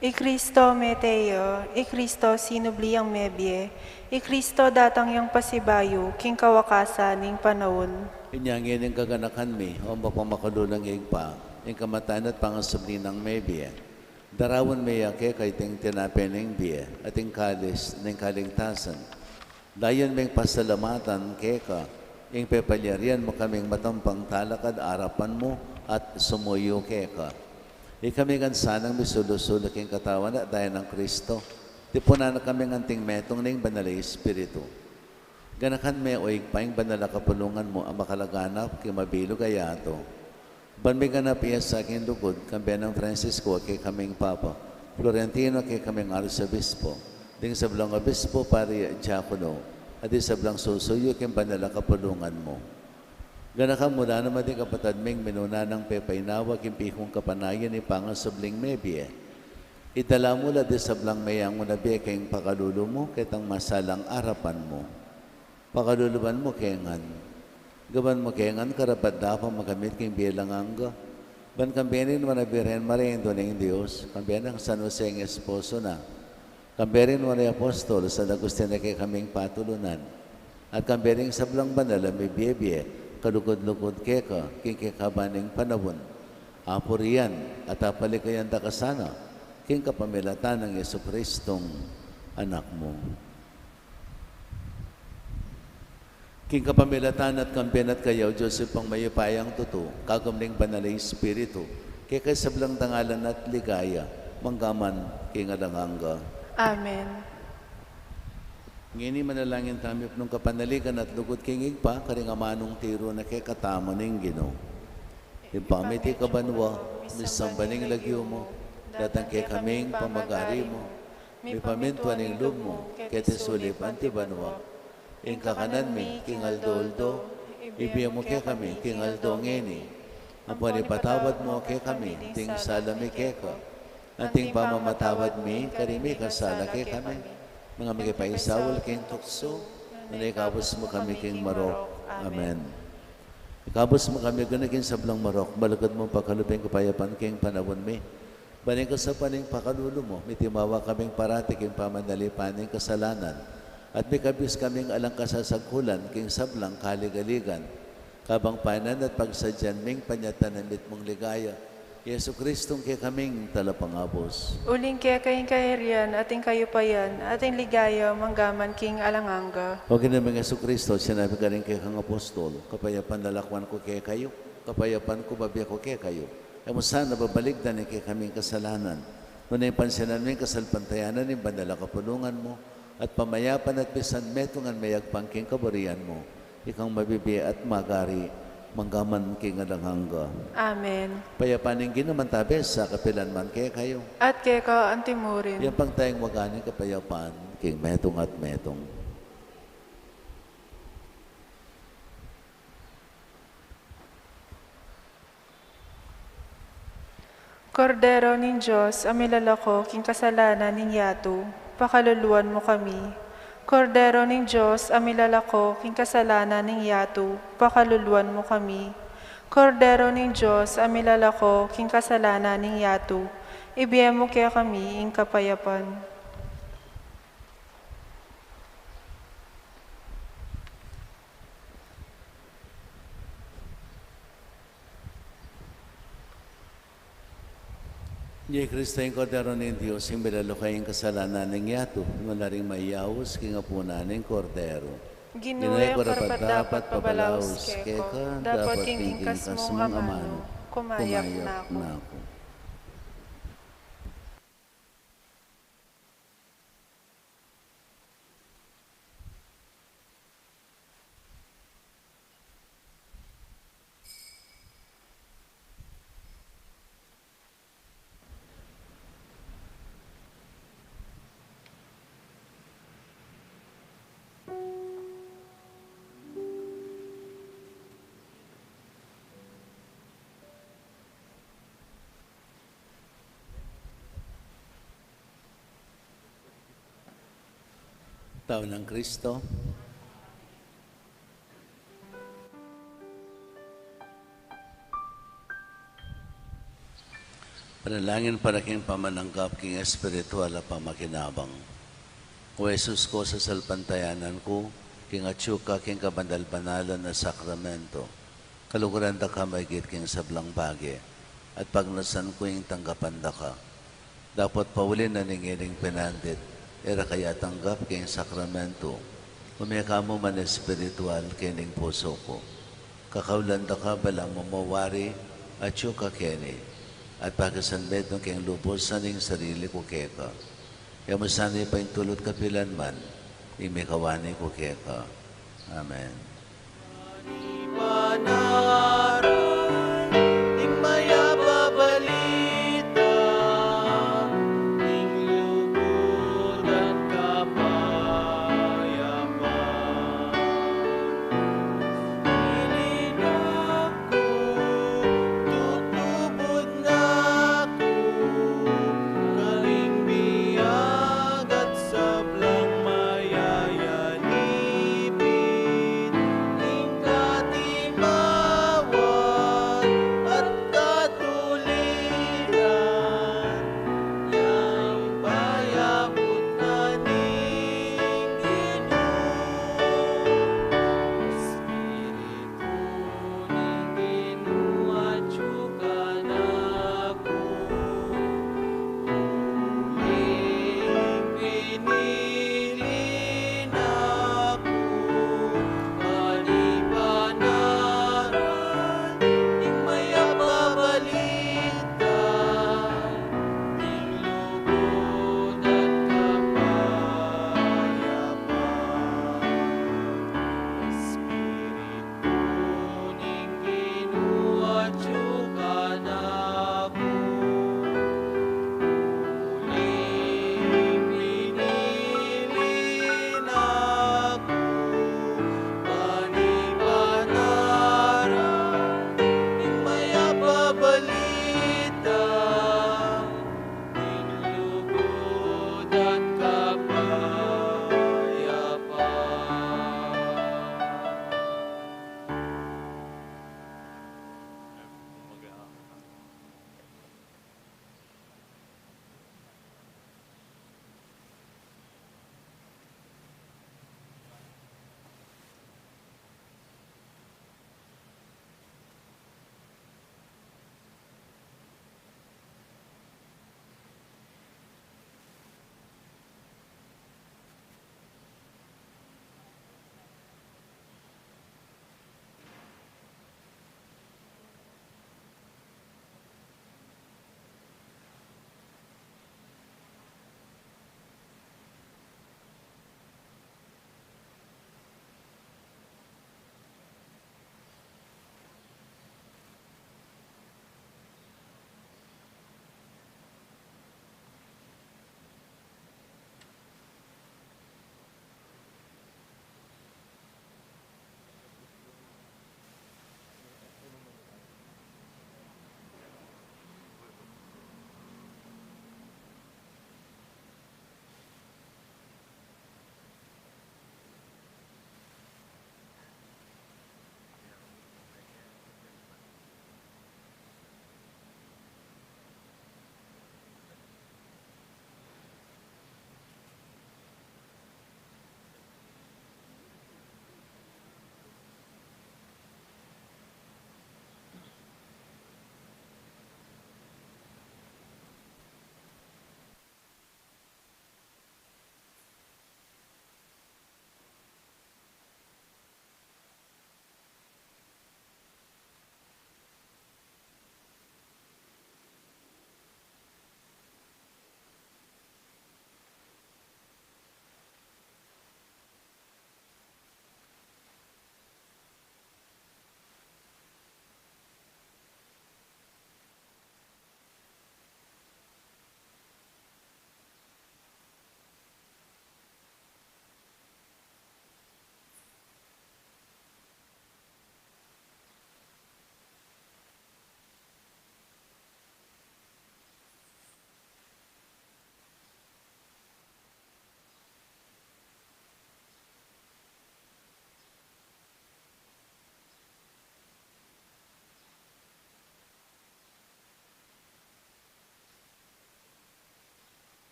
I Kristo meteo, I Kristo sinubli ang mebye, I Kristo datang yung pasibayo, king kawakasan ning panahon. Inyangin ang kaganakan mi, o mapamakalulang igpa, yung kamatan at pangasubli ng may biye. Darawan may yake kay ting tinape ng biye, at yung kalis ng kaligtasan. Dayon may pasalamatan keka, yung pepalyarian mo kaming matampang talakad arapan mo, at sumuyo keka. Ikami kan sanang misulo-sulo king katawan at dahil ng Kristo. Di po na kami nganting metong ning banalay Espiritu. Ganakan me o igpaing banala kapulungan mo ang makalaganap kay mabilog ayato. Ban may ganap iya sa aking lugod, kambi ng Francisco kay kaming Papa, Florentino kay kaming Arsobispo, ding sablang Obispo pari Diakono, at di sablang susuyo kay banala kapulungan mo. Ganakan mula naman di kapatad ming minuna ng pepainawa kimpikong kapanayan ni pangasubling mebie. Itala mula di sablang mayang unabi kayong pakalulo mo kitang masalang arapan mo. Pakaluluban mo kengan. Gaban mo kengan karapat dapat magamit kayong bilang angga. Ban kambenin mo na Birhen Mariendo ng Diyos, kambenin ang San Jose ng esposo na. Kambenin mo na apostol sa Agustin na kay kaming patulunan. At kambenin sablang banala may biyebye, kalugod-lugod keka, kikikabaning panahon. Apuriyan at apalikayan da kasana, king kapamilatan ng Yesu Kristong anak mo. King kapamilatan at kampiyan at kayaw, Joseph ang mayupayang tuto, kagamling banalay Espiritu, kay kasablang tangalan at ligaya, manggaman kay ngadanganga. Amen. Ngini manalangin tamip nung kapanaligan at lugod kingig pa, karing amanong tiro na kay katamo ning Ginoo. Ipamiti ka banwa, misang baning lagyo mo, datang kay kaming pamagari mo, may pamintuan ng loob mo, kay tisulip anti banwa. Ing kakanan mi, kingaldo-uldo, ibiya mo kay kami, kingaldo ngeni. Ang panipatawad mo kay kami, ting salami kay ka. Anting pamamatawad mi, karimi kasala kay kami. Mga magipaisawal kayong tukso, nanikabos mo kami kayong marok. Amen. Ikabos mo kami ganakin sa blang marok, balagad mo pakaluping kapayapan kayong panawon mi. Baning ka sa paning pakalulo mo, mitimawa kaming parati kayong pamanalipaning kasalanan. At may kabis kaming alang kasasagkulan king sablang kaligaligan, kabang panan at pagsadyan ming panyatanamit mong ligaya, Yesu Kristong kay kaming talapangabos. Uling kaya kayong kahirian, ating kayupayan, ating ligaya, manggaman king alanganga. O ginaming Yesu Kristo, sinabi ka rin kay kang apostol, kapayapan lalakwan ko kay kayo, kapayapan ko babiya ko kay kayo. Amo sana babaligdan kay kaming kasalanan. Ngunit pansinan mo yung kasalpantayanan ng bandala kapulungan mo, at pamayapan at bisan metungan mayagpangking kabarian mo, ikang mabibi at magari, manggaman king alanghangga. Amen. Payapaning ginamantabes sa kapilan man kay kayo. At kaya ka antimurin. Yan pang tayong waganing kapayapaan, king metong at metong. Kordero ning Diyos, amilalako, king kasalanan ning yato, pakaluluan mo kami. Kordero ning Diyos, amilalako, king kasalanan ning yato, pakaluluan mo kami. Kordero ning Diyos, amilalako, king kasalanan ning yato, ibiyem mo kaya kami, ing kapayapan. Ye Kristo yung kordero ng Diyos, yung bilalukay yung kasalanan ng yato, wala rin maiyawas, kingapunan ng kordero. Ginuya ko dapat pabalaos keko, dapat kingkas mong amano, kumayak na ako. Tao ng Kristo. Panalangin para king pamananggap king espiritual at pamakinabang. O Jesus ko sa salpantayanan ko, king atsyuka king kabandal-banalan na sakramento, kaluguran da ka maigit king sablang bagi, at pagnasan ko yung tanggapan da ka. Dapat paulin na ningiling pinandit, era kaya tanggap kayong sakramento, umiyaka mo man espiritual kining puso ko. Kakaulanda ka balang mamawari at yung kakeni, at pagkasanbet ng kayong lubos sa ning sarili ko keka. Kaya mo sana'y pa yung tulot kapilan man, imikawani ko keka. Amen.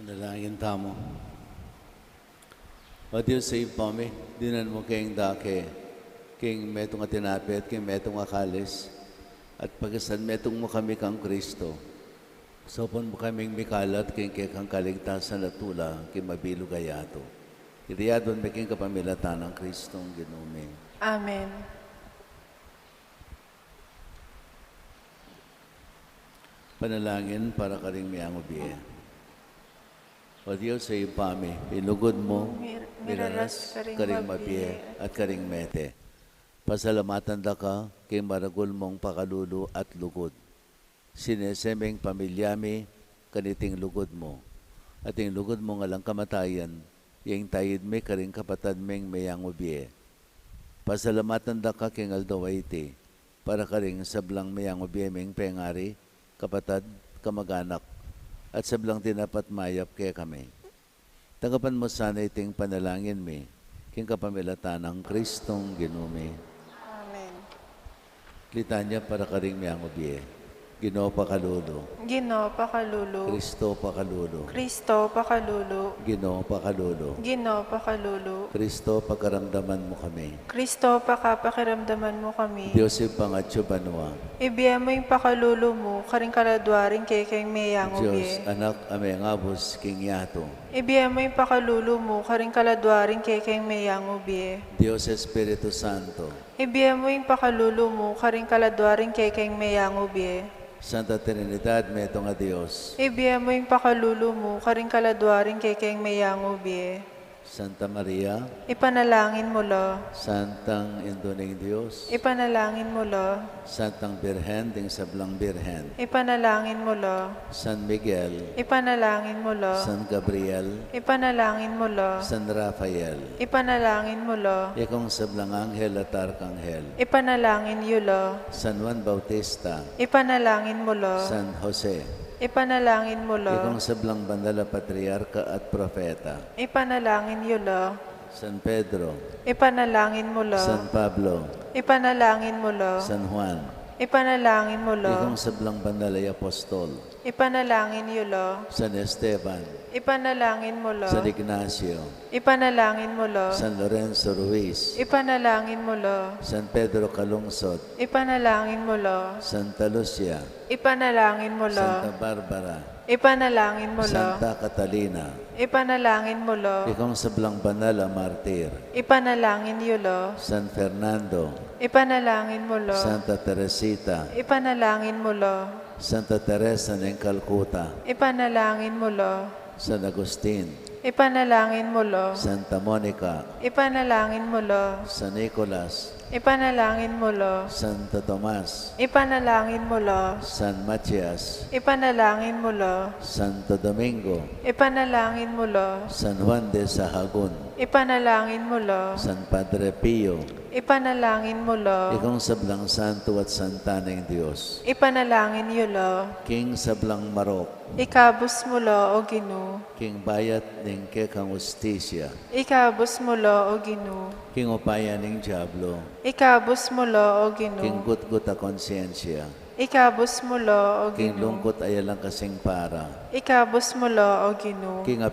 Panalangin tamo. O Diyos sa ipame, dinan mo kayong dake, kayong metong atinapit, kayong metong akalis, at pagasan metong mo kami kang Kristo. Sopan mo kaming mikalat, kayong kang kaligtasan at tula, kayong mabilo gayato. Iriyadon may kayong kapamilatan ng Kristong Ginome. Amen. Panalangin para karing miyang ubiye. O Diyos sa ipame, pinugod mo, miraras, karing mabiye, at karing mete. Pasalamatan da ka, kay maragul mong pakalulo at lugod. Sinesemeng pamilyami, kaniting lugod mo. At yung lugod mo nga lang kamatayan, yung tayid me karing kapatad meng mayang ubiye. Pasalamatan da ka, kay ngaldawaiti, para karing sablang mayang ubiye meng pengari, kapatad, kamag-anak, at sablang tinapat mayap kaya kami. Tagapan mo sana iting panalangin mi, king kapamilatan ng Kristong Ginome. Amen. Litanya para karing miyang ubiye. Ginoo pakalulo, Ginoo pakalulo. Kristo pakalulo, Kristo pakalulo. Ginoo pakalulo, Ginoo pakalulo. Kristo pagkaramdaman mo kami. Kristo pakapakiramdaman mo kami. Diyos ipangatyo banwa, Ibiya mo yung pakalulo mo, karing kaladwaring kay mayang Diyos ubi. anak ameng abos king yato. Ibiya mo yung pakalulo mo, karing kaladwaring kay mayang ubi. Diyos Espiritu Santo, Ibiya mo yung pakalulo mo, karing kaladwaring kay mayang ubi. Santa Trinidad, meto nga Diyos. Ibiya mo yung pakalulo mo, karing kaladwaring kay mayang ubi. Santa Maria, Ipanalangin mo lo. Santang Indoneng Diyos, Ipanalangin mo lo. Santang Birhen, ding sablang Birhen, Ipanalangin mo lo. San Miguel, Ipanalangin mo lo. San Gabriel, Ipanalangin mo lo. San Rafael, Ipanalangin mo lo. ikong sablang Anghel at Arkanghel, Ipanalangin yu lo. San Juan Bautista, Ipanalangin mo lo. San Jose, Ipanalangin mo lo. ikong sablang Bandala Patriarka at Profeta, Ipanalangin yu lo. San Pedro, Ipanalangin mo lo. San Pablo, Ipanalangin mo lo. San Juan, Ipanalangin mo lo. ikong sablang Bandalay Apostol, Ipanalangin yu lo. San Esteban, Ipanalangin mo lo. San Ignacio, Ipanalangin mo lo. San Lorenzo Ruiz, Ipanalangin mo lo. San Pedro Calungsod, Ipanalangin mo lo. Santa Lucia, Ipanalangin mo lo. Santa Barbara, Ipanalangin mo lo. Santa Catalina, Ipanalangin mo lo. ikong sablang banal ang martir, Ipanalangin yu lo. San Fernando, Ipanalangin mo lo. Santa Teresita, Ipanalangin mo lo. Santa Teresa ng Calcutta, Ipanalangin mo lo. San Agustin, Ipanalangin mo lo. Santa Monica, Ipanalangin mo lo. San Nicolas, Ipanalangin mo lo. Santo Tomas, Ipanalangin mo lo. San Matias, Ipanalangin mo lo. Santo Domingo, Ipanalangin mo lo. San Juan de Sahagun, Ipanalangin mo lo. San Padre Pio, Ipanalangin mo lo. ikong sablang santo at santa ng Diyos, Ipanalangin yu lo. King sablang marok, Ikabus mo lo o Ginu. King bayat ng kekang ustisya, Ikabus mo lo o Ginu. King upaya ng Diablo, Ikabus mo lo o King Ginu. gutgut a konsensya, Ikabus mo lo o King Ginu. lungkot ayalang kasing para, Ikabus mo lo o Ginu. King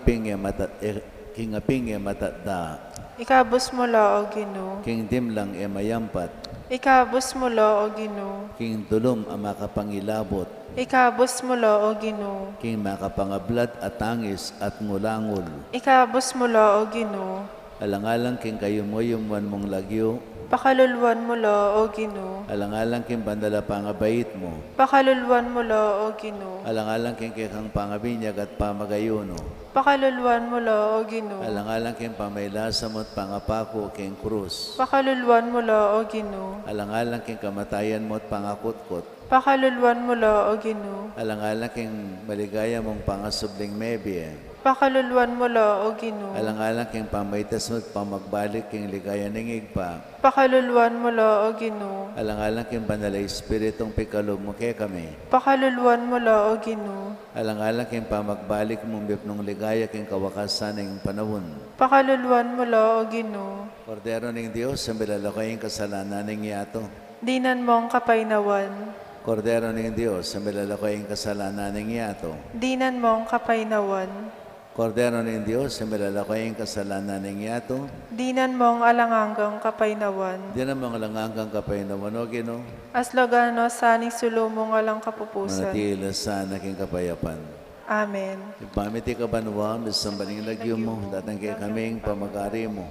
aping e matanda, Ikabus mo lo o Ginu. King dimlang e mayampat, Ikabus mo lo o Ginu. King tulom ang makapangilabot, Ikabus mo lo o Ginu. King makapangablad at tangis at ngulangul, Ikabus mo lo o Ginu. alangalang king kayumoyumuan mong lagyo, Pakaluluan mo lo o Ginu. alangalang king bandala pangabait mo, Pakaluluan mo lo o Ginu. alangalang king kekang pangabinyag at pamagayuno, Pakaluluan mo lo o Ginu. alangalang king pamaylasa mo at pangapako king krus, Pakaluluan mo lo o Ginu. alangalang king kamatayan mo at pangakutkot, Pakaluluan mo lo o Ginu. alangalang king maligaya mong pangasubling mebye, Pakaluluan mo lo o Ginu. alangalang king pamaytas mo at pamagbalik king ligaya ng igpa, Pakaluluan mo lo o Ginu. alangalang king banalay espiritong pikalog mo kay kami, Pakaluluan mo lo o Ginu. alangalang king pamagbalik mong bipnong ligaya king kawakasan ng panahon. Pakaluluan mo lo o Ginu. Kordero ng Diyos, ang bilalakayang kasalanan ng yato. Dinan mo ang kapaynawan. Kordero ng Diyos, ang bilalakayang kasalanan ng yato. Dinan mo ang kapaynawan. Kordero ng Diyos, sa malalakay ang kasalanan ng yato, Dinan mong alanganggang kapaynawan. di na mga langangang kapay na manogino, Aslogano saning sulumong alang kapupusan. manatila sa aking kapayapan. Amen. Ipamiti ka banwa, misambaling lagyo mo, datang kay kaming pamagari mo.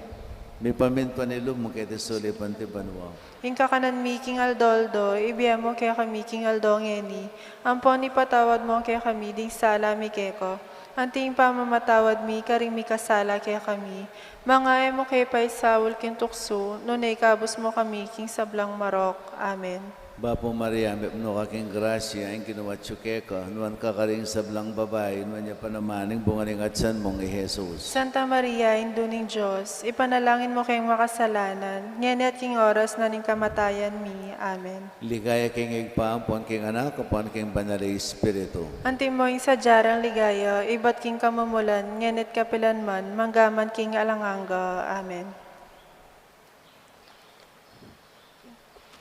May paminpanilog mo kay tesuli panti banwa. Hingka kanan miking aldoldo, ibiya mo kaya kami king aldongeni. Ampon ipatawad mo kaya kami ding sala mi keko. Anting pamamatawad mi karing mi kasala kaya kami. Mga mo kay paisawul kin tukso, nunay kabus mo kami king sablang marok. Amen. Bapo Maria, may puno kaking grasya, ang kinuwatso keka, nuwan ka karing sablang babae, nuwan niya panamaning bungaling atsan mong Jesus. Santa Maria, Induning Diyos, ipanalangin mo kayong makasalanan, ngayon at king oras na ning kamatayan mi. Amen. Ligaya king igpaampon king anak, kapon king banalay espiritu. Antim mo yung sadyarang ligaya, ibat king kamumulan, ngayon at kapilanman, manggaman king alanganga. Amen.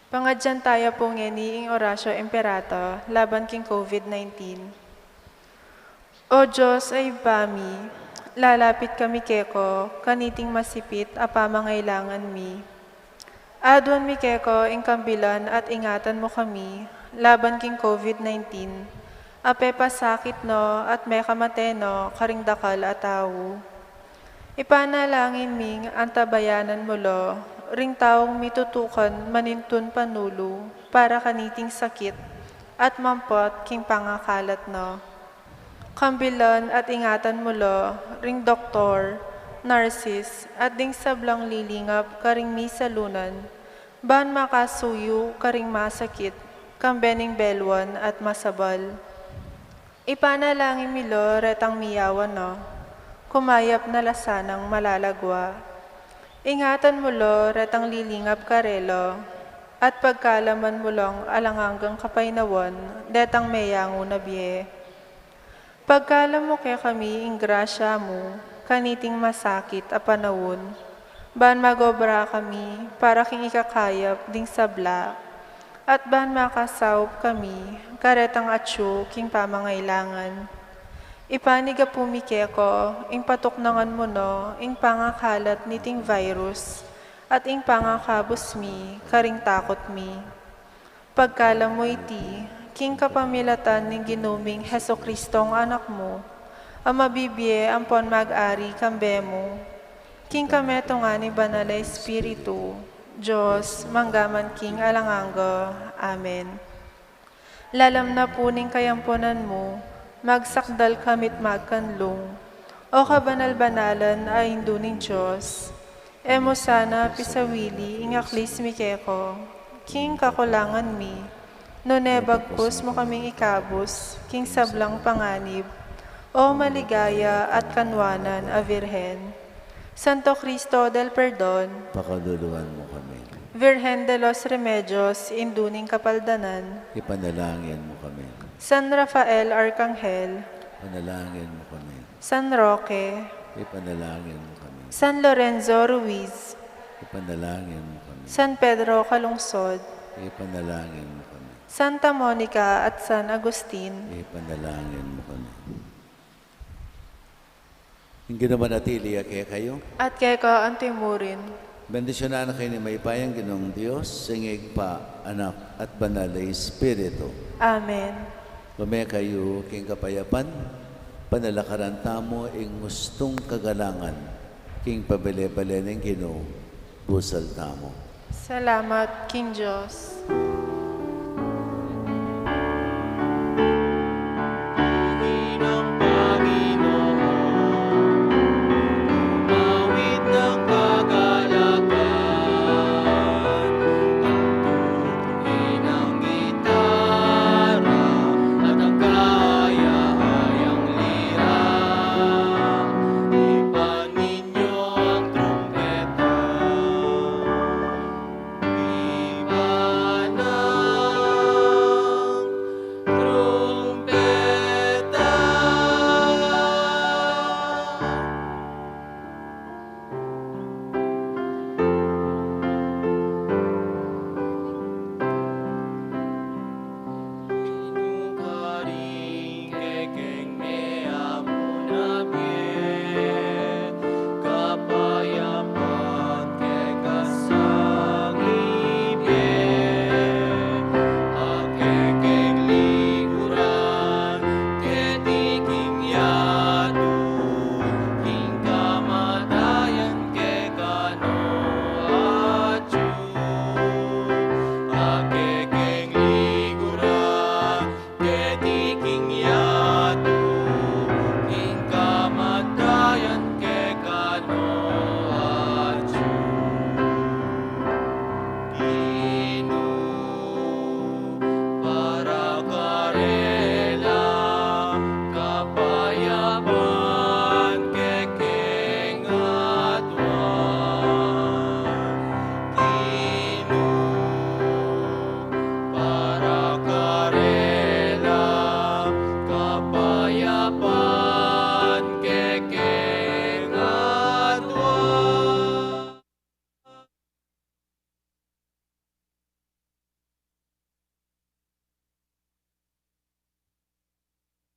Pangadyan tayo po ngeni ing orasyo imperato, laban king COVID-19. O Diyos ay bami, lalapit kami keko, kaniting masipit, apamangailangan mi. Adwan mi keko, ing kambilan at ingatan mo kami, laban king COVID-19. Ape pasakit no, at may kamateno, karing dakal at tao. Ipanalangin ming antabayanan mo lo, ring taong mitutukan manintun panulo, para kaniting sakit, at mampot king pangakalat no. Kambilan at ingatan mo lo, ring doktor, nurses, at ding sablang lilingap karing misalunan, ban makasuyo karing masakit, kambening belwan at masabal. Ipanalangin milo retang miyawan no, kumayap na lasanang malalagwa. Ingatan mo lo, retang lilingap karelo, at pagkalaman mo lang alanganggang kapaynawan, detang mayango na biye. Pagkalam mo kay kami ing grasya mo, kaniting masakit a panawon, ban magobra kami, para king ikakayap ding sabla, at ban makasawp kami, karetang atyo king pamangailangan. Ipaniga pumikeko, ing patuknangan mo no, ing pangakalat niting virus, at ing pangakabos mi, karing takot mi. Pagkalam mo iti, king kapamilatan ning ginuming Heso Kristong anak mo, ang mabibye ampon mag-ari kambe mo. King kameto nga ni Banal na Espiritu, Diyos, manggaman king alanganggo. Amen. Lalam na puning kayampunan mo, magsakdal kamit magkanlong, o kabanal-banalan ay induning Diyos. Emo sana pisawili ingaklis mi keko, king kakulangan mi, no nebagpos mo kaming ikabos, king sablang panganib, o maligaya at kanwanan a Virhen. Santo Cristo del Perdon, Pakaluluan mo kami. Virgen de los Remedios, induning kapaldanan, Ipanalangin mo kami. San Rafael Arcangel, Panalangin mo kami. San Roque, Ipanalangin mo kami. San Lorenzo Ruiz, Ipanalangin mo kami. San Pedro Calungsod, Ipanalangin mo kami. Santa Monica at San Agustin, Ipanalangin mo kami. Hindi naman natili kaya kayo. at keka antimurin. Bendisyonan kayo ni Maypayang Ginong Diyos, singig pa, anak at banal na Espiritu. Amen. Lumaya kayo king kapayapan, panalakaran tamo ing gustong kagalangan, king pabele-bele ng Ginoo, busal tamo. Salamat, King Diyos.